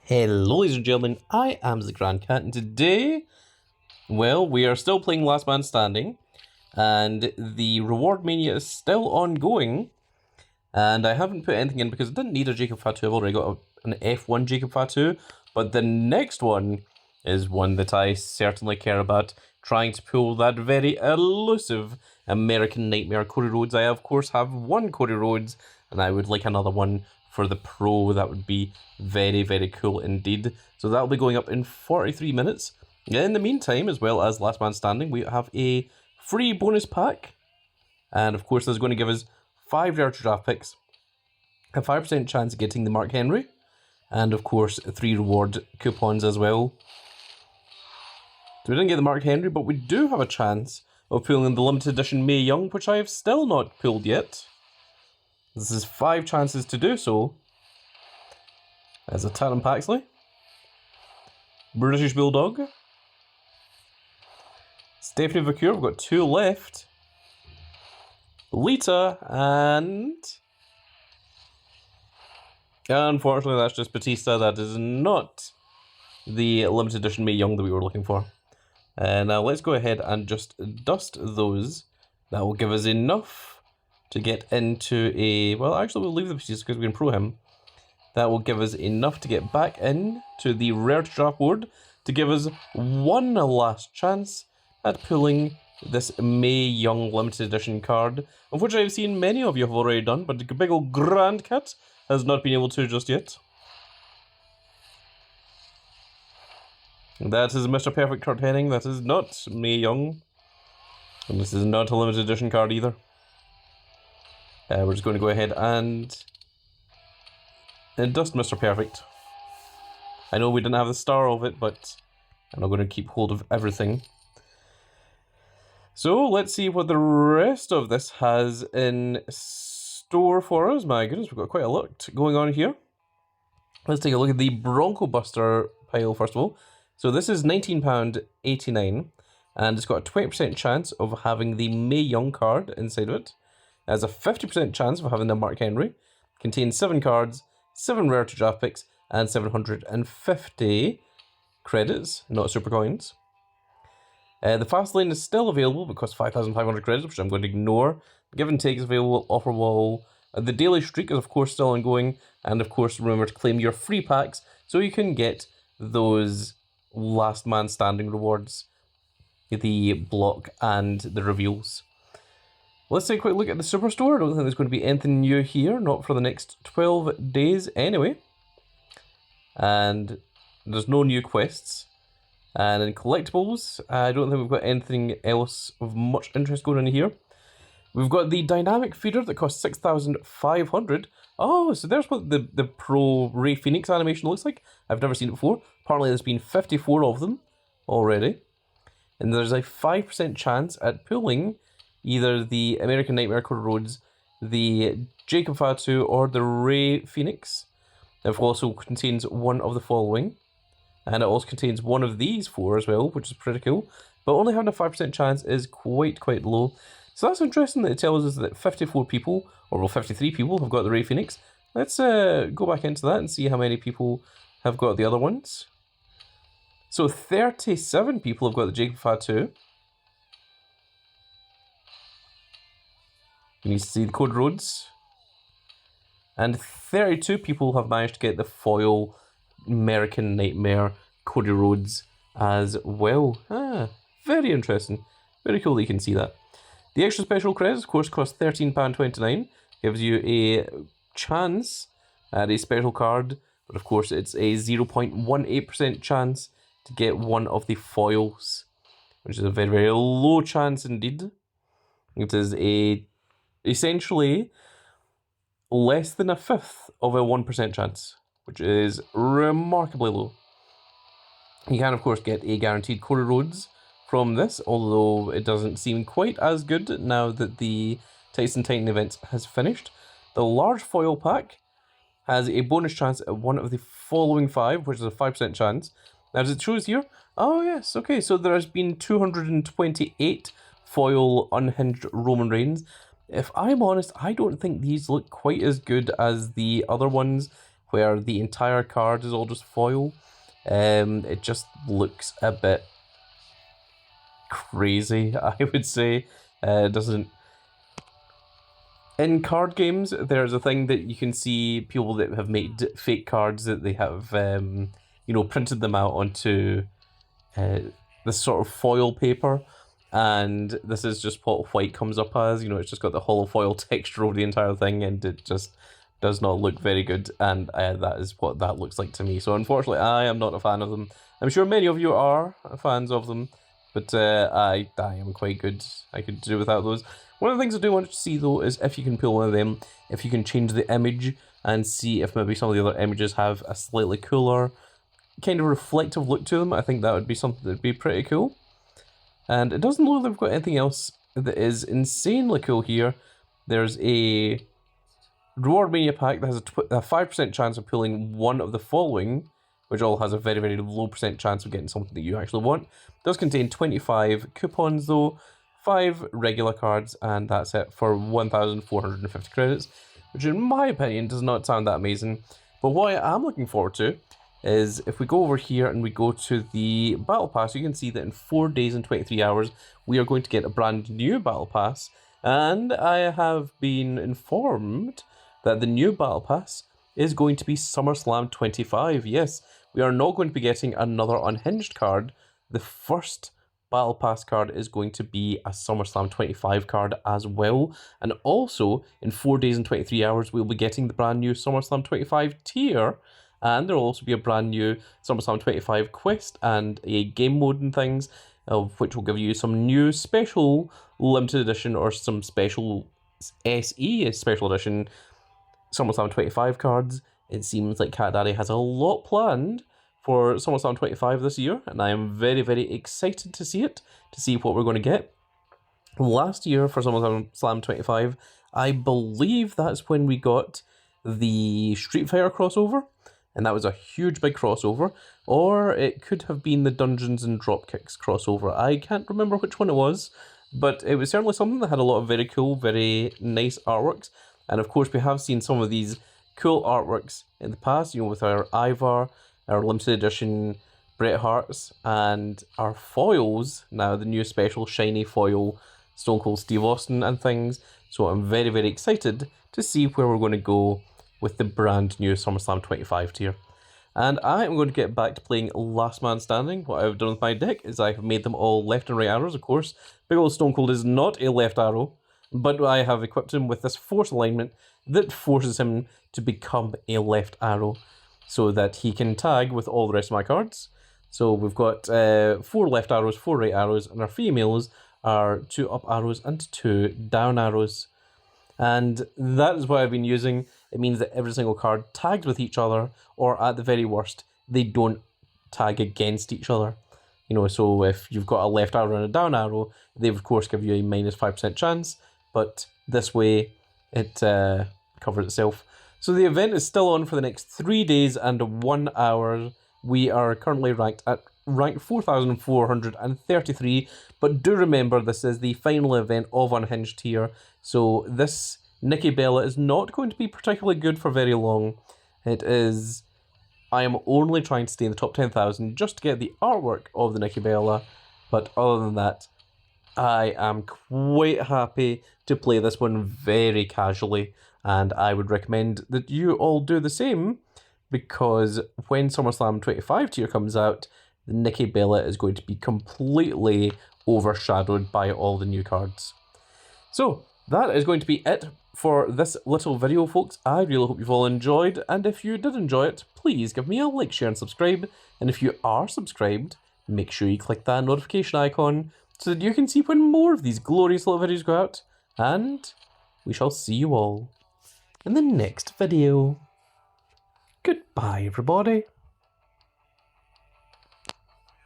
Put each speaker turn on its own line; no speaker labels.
Hello ladies and gentlemen, I am the Grand Cat, and today, well, we are still playing Last Man Standing, and the reward mania is still ongoing, and I haven't put anything in because I didn't need a Jacob Fatu. I've already got an F1 Jacob Fatu, but the next one is one that I certainly care about, trying to pull that very elusive American Nightmare Cody Rhodes. I of course have one Cody Rhodes, and I would like another one for the Pro. That would be very, very cool indeed. So that'll be going up in 43 minutes. In the meantime, as well as Last Man Standing, we have a free bonus pack. And of course, this is going to give us 5 rare draft picks, a 5% chance of getting the Mark Henry, and of course, 3 reward coupons as well. So we didn't get the Mark Henry, but we do have a chance of pulling the limited edition Mae Young, which I have still not pulled yet. This is 5 chances to do so. There's a Tatum Paxley, British Bulldog, Stephanie Vacour, we've got 2 left, Lita, and unfortunately that's just Batista. That is not the limited edition Mae Young that we were looking for. Now let's go ahead and just dust those. That will give us enough to get into a... Well, actually we'll leave the Batista because we can pro him. That will give us enough to get back in to the rare draft board to give us one last chance at pulling this Mae Young limited edition card, of which I've seen many of you have already done, but the big old Grand Cat has not been able to just yet. That is Mr. Perfect Kurt Hennig. That is not Mae Young. And this is not a limited edition card either. We're just going to go ahead and dust Mr. Perfect. I know we didn't have the star of it, but I'm not going to keep hold of everything. So let's see what the rest of this has in store for us. My goodness, we've got quite a lot going on here. Let's take a look at the Bronco Buster pile first of all. So this is £19.89, and it's got a 20% chance of having the Mae Young card inside of it. It has a 50% chance of having the Mark Henry. Contains 7 cards, 7 rare to draft picks, and 750 credits, not super coins. The fast lane is still available because 5,500 credits, which I'm going to ignore. Give and take is available, offer wall. The daily streak is of course still ongoing, and of course remember to claim your free packs so you can get those Last Man Standing rewards, the block and the reveals. Let's take a quick look at the Superstore. I don't think there's going to be anything new here, not for the next 12 days anyway. And there's no new quests. And in collectibles, I don't think we've got anything else of much interest going on here. We've got the dynamic feeder that costs 6,500. Oh, so there's what the Pro Ray Phoenix animation looks like. I've never seen it before. Apparently there's been 54 of them already. And there's a 5% chance at pulling either the American Nightmare Cody Rhodes, the Jacob Fatu, or the Ray Phoenix. It also contains one of the following. And it also contains one of these 4 as well, which is pretty cool. But only having a 5% chance is quite low. So that's interesting that it tells us that 54 people, or well 53 people, have got the Ray Phoenix. Let's go back into that and see how many people have got the other ones. So 37 people have got the Jacob Fatu. You need to see the Cody Rhodes. And 32 people have managed to get the foil American Nightmare Cody Rhodes as well. Very interesting. Very cool that you can see that. The extra special credits, of course, cost £13.29. Gives you a chance at a special card, but of course it's a 0.18% chance to get one of the foils, which is a very, very low chance indeed. It is essentially less than a fifth of a 1% chance, which is remarkably low. You can of course get a guaranteed Cody Rhodes from this, although it doesn't seem quite as good now that the Tyson Titan event has finished. The large foil pack has a bonus chance at one of the following 5, which is a 5% chance. Now as it shows here, oh yes, okay, so there has been 228 foil unhinged Roman Reigns. If I'm honest, I don't think these look quite as good as the other ones, where the entire card is all just foil. It just looks a bit crazy, I would say. It doesn't... In card games, there's a thing that you can see people that have made fake cards that they have, you know, printed them out onto this sort of foil paper, and this is just what white comes up as. You know, it's just got the hollow foil texture over the entire thing, and it just does not look very good, and that is what that looks like to me. So unfortunately, I am not a fan of them. I'm sure many of you are fans of them, but I am quite good. I could do without those. One of the things I do want to see, though, is if you can pull one of them, if you can change the image and see if maybe some of the other images have a slightly cooler, kind of reflective look to them. I think that would be something that would be pretty cool. And it doesn't look like they've got anything else that is insanely cool here. There's a Reward Mania pack that has a 5% chance of pulling one of the following, which all has a very, very low percent chance of getting something that you actually want. It does contain 25 coupons, though, 5 regular cards, and that's it for 1,450 credits, which in my opinion does not sound that amazing. But what I am looking forward to is if we go over here and we go to the Battle Pass, you can see that in 4 days and 23 hours, we are going to get a brand new Battle Pass. And I have been informed that the new Battle Pass is going to be Summerslam 25. Yes, we are not going to be getting another Unhinged card. The first Battle Pass card is going to be a SummerSlam 25 card as well. And also, in 4 days and 23 hours, we'll be getting the brand new SummerSlam 25 tier. And there will also be a brand new SummerSlam 25 quest and a game mode and things, of which will give you some new special limited edition or some special SE special edition SummerSlam 25 cards. It seems like Cat Daddy has a lot planned for SummerSlam 25 this year, and I am very, very excited to see it, to see what we're going to get. Last year for SummerSlam 25, I believe that's when we got the Street Fighter crossover, and that was a huge big crossover, or it could have been the Dungeons and Dropkicks crossover. I can't remember which one it was, but it was certainly something that had a lot of very cool, very nice artworks, and of course we have seen some of these cool artworks in the past, you know, with our Ivar, our limited edition Bret Harts, and our foils, now the new special shiny foil Stone Cold Steve Austin and things. So I'm very, very excited to see where we're going to go with the brand new SummerSlam 25 tier. And I am going to get back to playing Last Man Standing. What I've done with my deck is I have made them all left and right arrows, of course. Big old Stone Cold is not a left arrow, but I have equipped him with this force alignment that forces him to become a left arrow, so that he can tag with all the rest of my cards. So we've got 4 left arrows, 4 right arrows, and our females are 2 up arrows and 2 down arrows. And that is what I've been using. It means that every single card tags with each other, or at the very worst, they don't tag against each other. You know, so if you've got a left arrow and a down arrow, they of course give you a minus 5% chance, but this way it covers itself. So the event is still on for the next 3 days and 1 hour. We are currently ranked at rank 4,433, but do remember this is the final event of Unhinged here, so this Nikki Bella is not going to be particularly good for very long. It is... I am only trying to stay in the top 10,000 just to get the artwork of the Nikki Bella, but other than that, I am quite happy to play this one very casually, and I would recommend that you all do the same, because when SummerSlam 25 tier comes out, the Nikki Bella is going to be completely overshadowed by all the new cards. So, that is going to be it for this little video, folks. I really hope you've all enjoyed, and if you did enjoy it, please give me a like, share, and subscribe. And if you are subscribed, make sure you click that notification icon so that you can see when more of these glorious little videos go out. And we shall see you all in the next video. Goodbye, everybody.